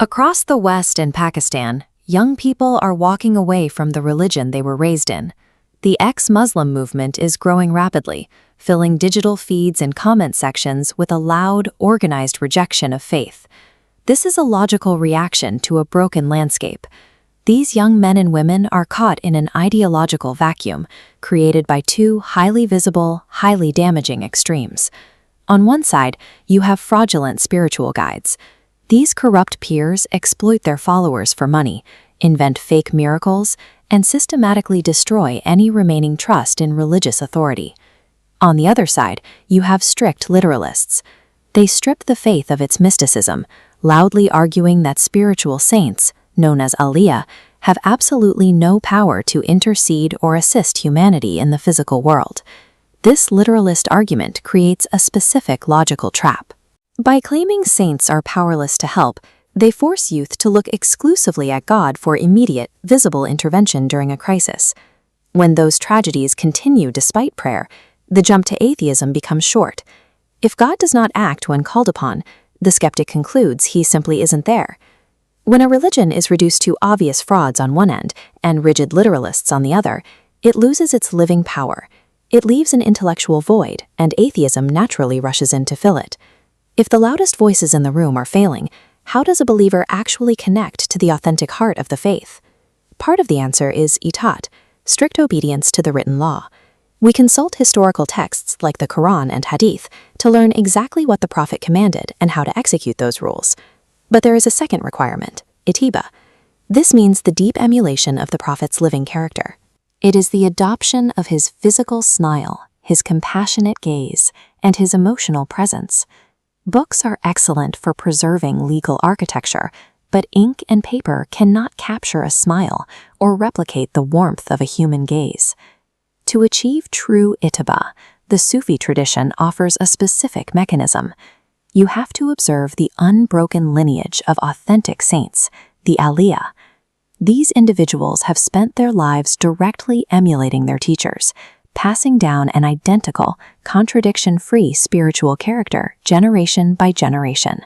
Across the West and Pakistan, young people are walking away from the religion they were raised in. The ex-Muslim movement is growing rapidly, filling digital feeds and comment sections with a loud, organized rejection of faith. This is a logical reaction to a broken landscape. These young men and women are caught in an ideological vacuum, created by two highly visible, highly damaging extremes. On one side, you have fraudulent spiritual guides. These corrupt peers exploit their followers for money, invent fake miracles, and systematically destroy any remaining trust in religious authority. On the other side, you have strict literalists. They strip the faith of its mysticism, loudly arguing that spiritual saints, known as awliya, have absolutely no power to intercede or assist humanity in the physical world. This literalist argument creates a specific logical trap. By claiming saints are powerless to help, they force youth to look exclusively at God for immediate, visible intervention during a crisis. When those tragedies continue despite prayer, the jump to atheism becomes short. If God does not act when called upon, the skeptic concludes he simply isn't there. When a religion is reduced to obvious frauds on one end and rigid literalists on the other, it loses its living power. It leaves an intellectual void, and atheism naturally rushes in to fill it. If the loudest voices in the room are failing, how does a believer actually connect to the authentic heart of the faith? Part of the answer is itat, strict obedience to the written law. We consult historical texts like the Quran and Hadith to learn exactly what the Prophet commanded and how to execute those rules. But there is a second requirement, itiba. This means the deep emulation of the Prophet's living character. It is the adoption of his physical smile, his compassionate gaze, and his emotional presence. Books are excellent for preserving legal architecture, but ink and paper cannot capture a smile or replicate the warmth of a human gaze. To achieve true itiba, the Sufi tradition offers a specific mechanism. You have to observe the unbroken lineage of authentic saints, the awliya. These individuals have spent their lives directly emulating their teachers, passing down an identical, contradiction-free spiritual character generation by generation.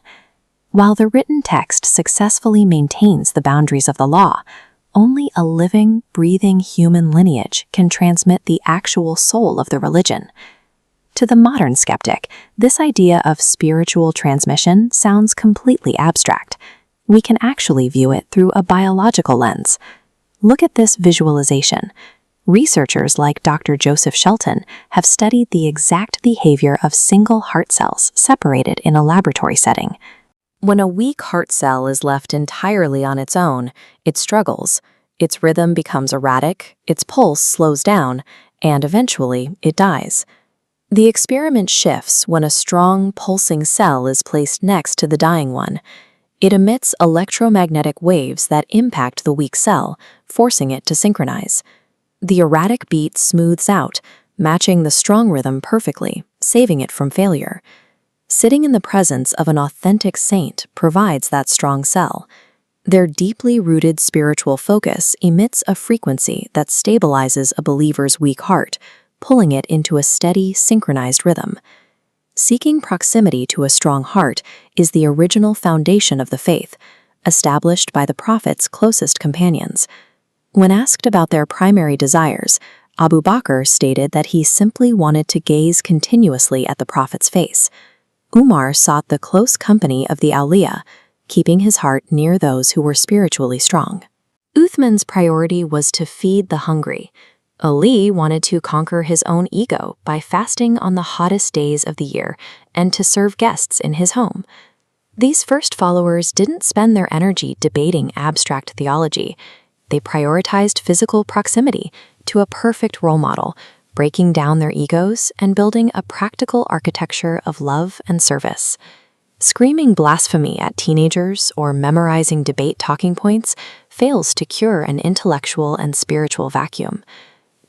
While the written text successfully maintains the boundaries of the law, only a living, breathing human lineage can transmit the actual soul of the religion. To the modern skeptic, this idea of spiritual transmission sounds completely abstract. We can actually view it through a biological lens. Look at this visualization. Researchers like Dr. Joseph Shelton have studied the exact behavior of single heart cells separated in a laboratory setting. When a weak heart cell is left entirely on its own, it struggles. Its rhythm becomes erratic, its pulse slows down, and eventually it dies. The experiment shifts when a strong, pulsing cell is placed next to the dying one. It emits electromagnetic waves that impact the weak cell, forcing it to synchronize. The erratic beat smooths out, matching the strong rhythm perfectly, saving it from failure. Sitting in the presence of an authentic saint provides that strong cell. Their deeply rooted spiritual focus emits a frequency that stabilizes a believer's weak heart, pulling it into a steady, synchronized rhythm. Seeking proximity to a strong heart is the original foundation of the faith, established by the Prophet's closest companions. When asked about their primary desires, Abu Bakr stated that he simply wanted to gaze continuously at the Prophet's face. Umar sought the close company of the awliya, keeping his heart near those who were spiritually strong. Uthman's priority was to feed the hungry. Ali wanted to conquer his own ego by fasting on the hottest days of the year and to serve guests in his home. These first followers didn't spend their energy debating abstract theology. They prioritized physical proximity to a perfect role model, breaking down their egos and building a practical architecture of love and service. Screaming blasphemy at teenagers or memorizing debate talking points fails to cure an intellectual and spiritual vacuum.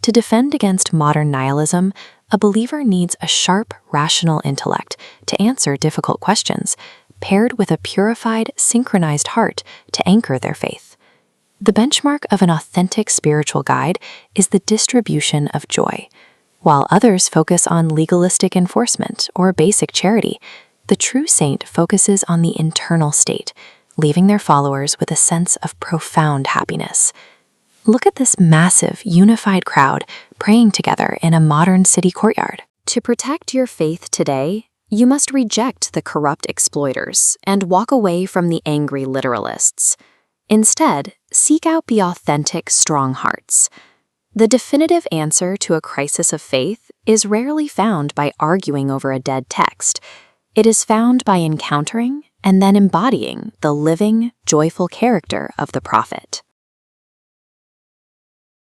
To defend against modern nihilism, a believer needs a sharp, rational intellect to answer difficult questions, paired with a purified, synchronized heart to anchor their faith. The benchmark of an authentic spiritual guide is the distribution of joy. While others focus on legalistic enforcement or basic charity, the true saint focuses on the internal state, leaving their followers with a sense of profound happiness. Look at this massive, unified crowd praying together in a modern city courtyard. To protect your faith today, you must reject the corrupt exploiters and walk away from the angry literalists. Instead, seek out the authentic, strong hearts. The definitive answer to a crisis of faith is rarely found by arguing over a dead text. It is found by encountering and then embodying the living, joyful character of the prophet.